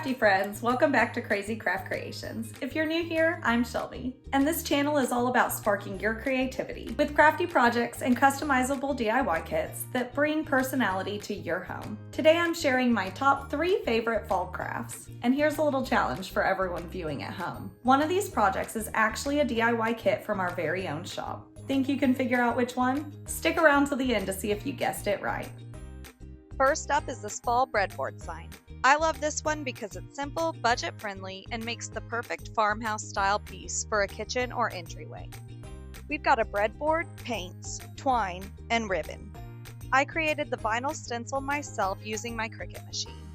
crafty friends, welcome back to Crazy Craft Creations. If you're new here, I'm Shelby, and this channel is all about sparking your creativity with crafty projects and customizable DIY kits that bring personality to your home. Today I'm sharing my top 3 favorite fall crafts, and here's a little challenge for everyone viewing at home. One of these projects is actually a DIY kit from our very own shop. Think you can figure out which one? Stick around till the end to see if you guessed it right. First up is this fall breadboard sign. I love this one because it's simple, budget-friendly, and makes the perfect farmhouse-style piece for a kitchen or entryway. We've got a breadboard, paints, twine, and ribbon. I created the vinyl stencil myself using my Cricut machine.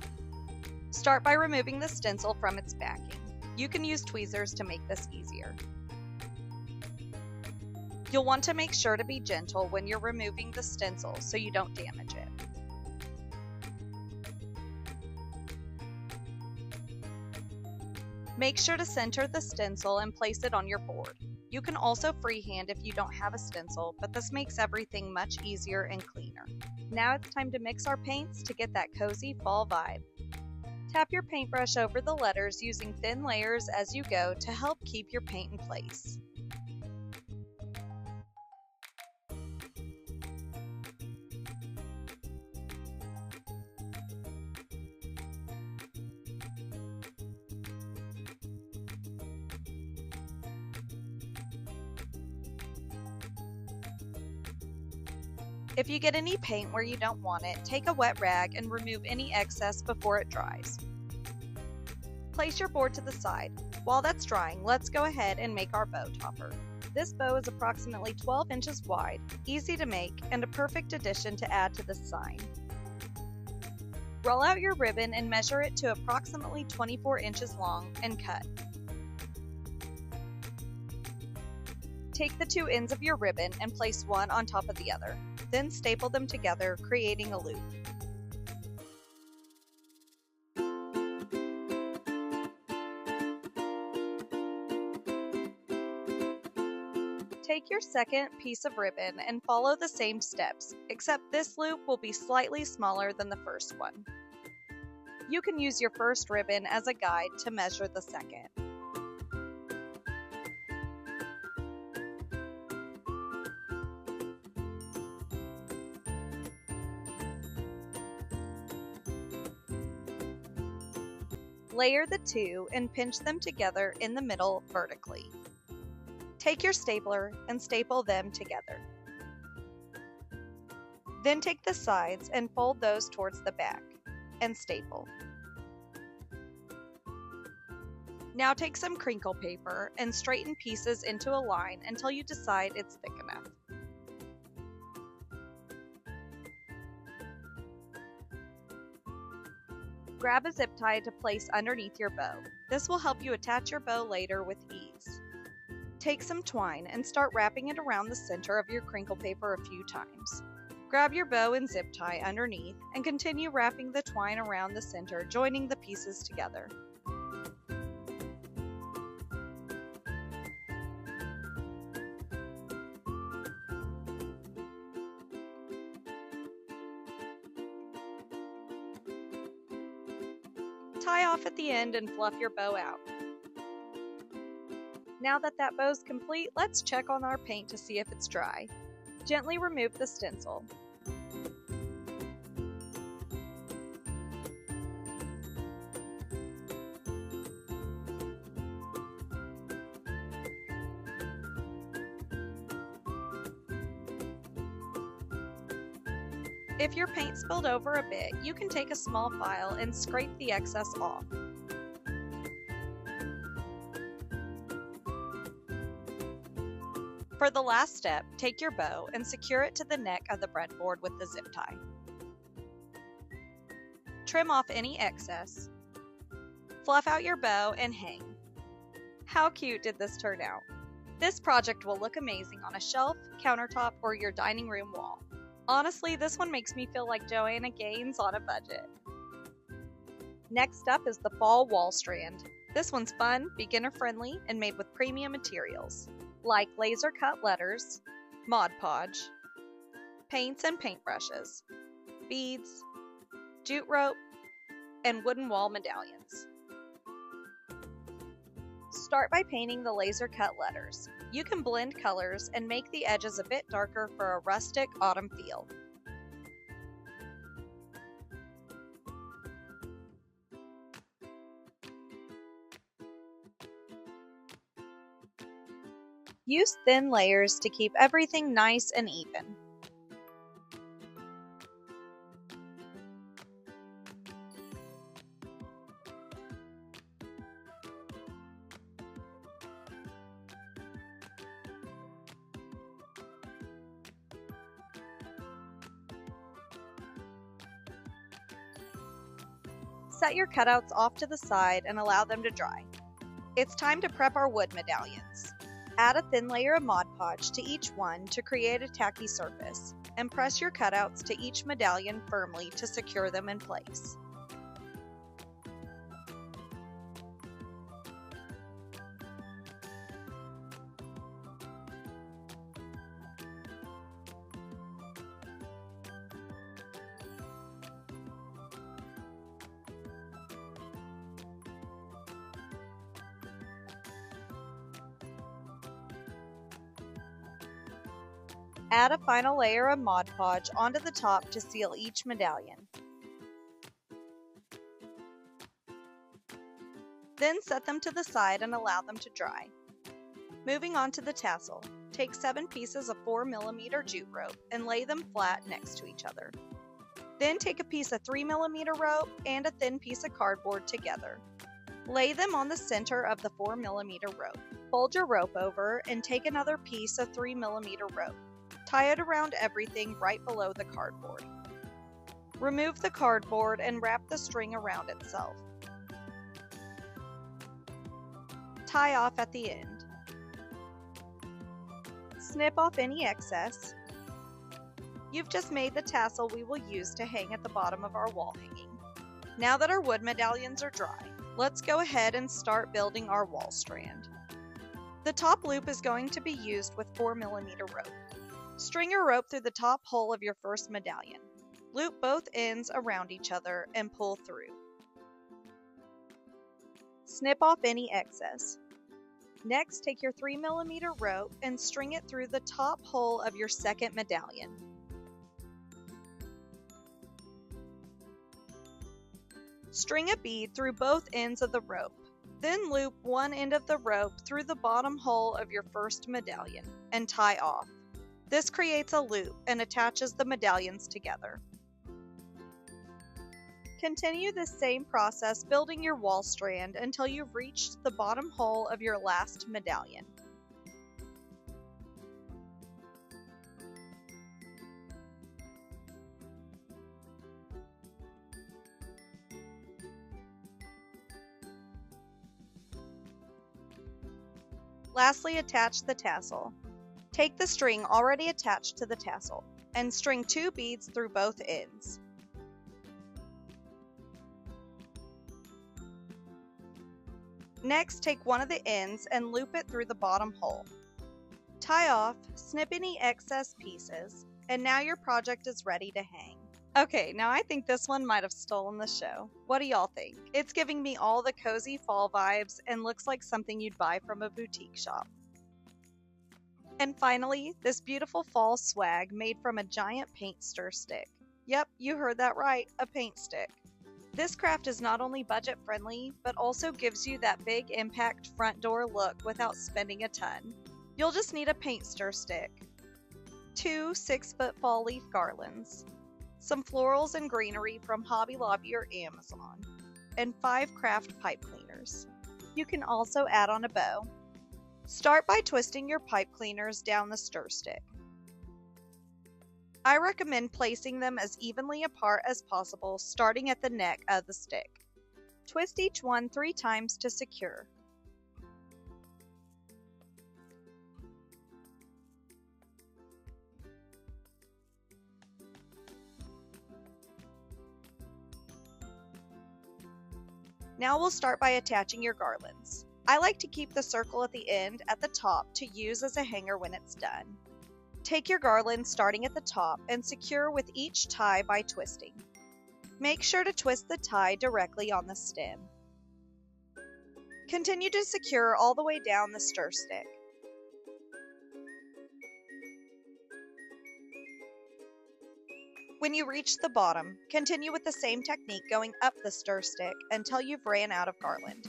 Start by removing the stencil from its backing. You can use tweezers to make this easier. You'll want to make sure to be gentle when you're removing the stencil so you don't damage it. Make sure to center the stencil and place it on your board. You can also freehand if you don't have a stencil, but this makes everything much easier and cleaner. Now it's time to mix our paints to get that cozy fall vibe. Tap your paintbrush over the letters using thin layers as you go to help keep your paint in place. If you get any paint where you don't want it, take a wet rag and remove any excess before it dries. Place your board to the side. While that's drying, let's go ahead and make our bow topper. This bow is approximately 12 inches wide, easy to make, and a perfect addition to add to the sign. Roll out your ribbon and measure it to approximately 24 inches long and cut. Take the 2 ends of your ribbon and place one on top of the other. Then staple them together, creating a loop. Take your second piece of ribbon and follow the same steps, except this loop will be slightly smaller than the first one. You can use your first ribbon as a guide to measure the second. Layer the 2 and pinch them together in the middle vertically. Take your stapler and staple them together. Then take the sides and fold those towards the back and staple. Now take some crinkle paper and straighten pieces into a line until you decide it's thick enough. Grab a zip tie to place underneath your bow. This will help you attach your bow later with ease. Take some twine and start wrapping it around the center of your crinkle paper a few times. Grab your bow and zip tie underneath and continue wrapping the twine around the center, joining the pieces together. Tie off at the end and fluff your bow out. Now that bow's complete, let's check on our paint to see if it's dry. Gently remove the stencil. If your paint spilled over a bit, you can take a small file and scrape the excess off. For the last step, take your bow and secure it to the neck of the breadboard with the zip tie. Trim off any excess. Fluff out your bow and hang. How cute did this turn out? This project will look amazing on a shelf, countertop, or your dining room wall. Honestly, this one makes me feel like Joanna Gaines on a budget. Next up is the fall wall strand. This one's fun, beginner-friendly, and made with premium materials, like laser cut letters, Mod Podge, paints and paintbrushes, beads, jute rope, and wooden wall medallions. Start by painting the laser cut letters. You can blend colors and make the edges a bit darker for a rustic autumn feel. Use thin layers to keep everything nice and even. Set your cutouts off to the side and allow them to dry. It's time to prep our wood medallions. Add a thin layer of Mod Podge to each one to create a tacky surface, and press your cutouts to each medallion firmly to secure them in place. Add a final layer of Mod Podge onto the top to seal each medallion. Then set them to the side and allow them to dry. Moving on to the tassel, take 7 pieces of 4mm jute rope and lay them flat next to each other. Then take a piece of 3mm rope and a thin piece of cardboard together. Lay them on the center of the 4mm rope. Fold your rope over and take another piece of 3mm rope. Tie it around everything right below the cardboard. Remove the cardboard and wrap the string around itself. Tie off at the end. Snip off any excess. You've just made the tassel we will use to hang at the bottom of our wall hanging. Now that our wood medallions are dry, let's go ahead and start building our wall strand. The top loop is going to be used with 4mm rope. String your rope through the top hole of your first medallion. Loop both ends around each other and pull through. Snip off any excess. Next, take your 3mm rope and string it through the top hole of your second medallion. String a bead through both ends of the rope. Then loop one end of the rope through the bottom hole of your first medallion and tie off. This creates a loop and attaches the medallions together. Continue this same process building your wall strand until you've reached the bottom hole of your last medallion. Lastly, attach the tassel. Take the string already attached to the tassel and string 2 beads through both ends. Next, take one of the ends and loop it through the bottom hole. Tie off, snip any excess pieces, and now your project is ready to hang. Okay, now I think this one might have stolen the show. What do y'all think? It's giving me all the cozy fall vibes and looks like something you'd buy from a boutique shop. And finally, this beautiful fall swag made from a giant paint stir stick. Yep, you heard that right, a paint stick. This craft is not only budget friendly, but also gives you that big impact front door look without spending a ton. You'll just need a paint stir stick, 2 6-foot fall leaf garlands, some florals and greenery from Hobby Lobby or Amazon, and 5 craft pipe cleaners. You can also add on a bow. Start by twisting your pipe cleaners down the stir stick. I recommend placing them as evenly apart as possible, starting at the neck of the stick. Twist each one 3 times to secure. Now we'll start by attaching your garlands. I like to keep the circle at the end at the top to use as a hanger when it's done. Take your garland starting at the top and secure with each tie by twisting. Make sure to twist the tie directly on the stem. Continue to secure all the way down the stir stick. When you reach the bottom, continue with the same technique going up the stir stick until you've ran out of garland.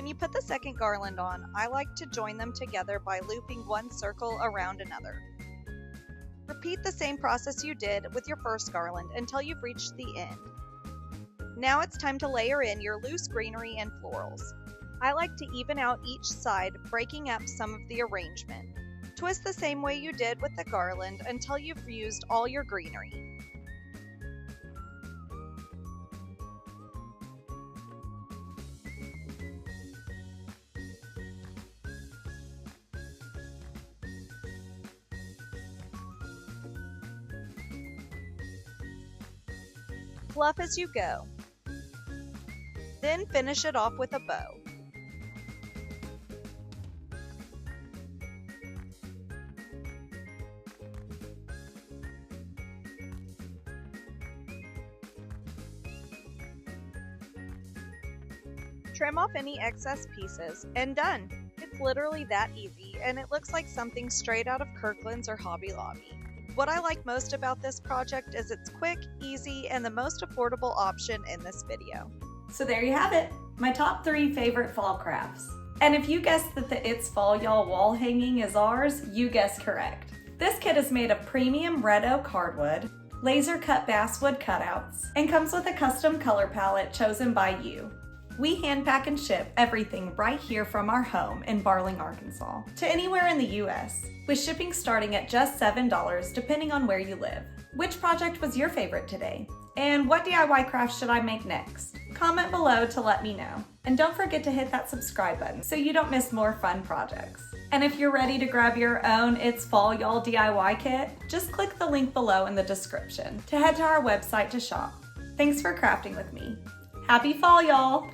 When you put the second garland on, I like to join them together by looping one circle around another. Repeat the same process you did with your first garland until you've reached the end. Now it's time to layer in your loose greenery and florals. I like to even out each side, breaking up some of the arrangement. Twist the same way you did with the garland until you've used all your greenery. Fluff as you go. Then finish it off with a bow. Trim off any excess pieces, and done! It's literally that easy, and it looks like something straight out of Kirkland's or Hobby Lobby. What I like most about this project is it's quick, easy, and the most affordable option in this video. So there you have it, my top 3 favorite fall crafts. And if you guessed that the It's Fall Y'all wall hanging is ours, you guessed correct. This kit is made of premium red oak hardwood, laser cut basswood cutouts, and comes with a custom color palette chosen by you. We hand pack and ship everything right here from our home in Barling, Arkansas, to anywhere in the US, with shipping starting at just $7 depending on where you live. Which project was your favorite today? And what DIY craft should I make next? Comment below to let me know. And don't forget to hit that subscribe button so you don't miss more fun projects. And if you're ready to grab your own It's Fall Y'all DIY kit, just click the link below in the description to head to our website to shop. Thanks for crafting with me. Happy fall, y'all!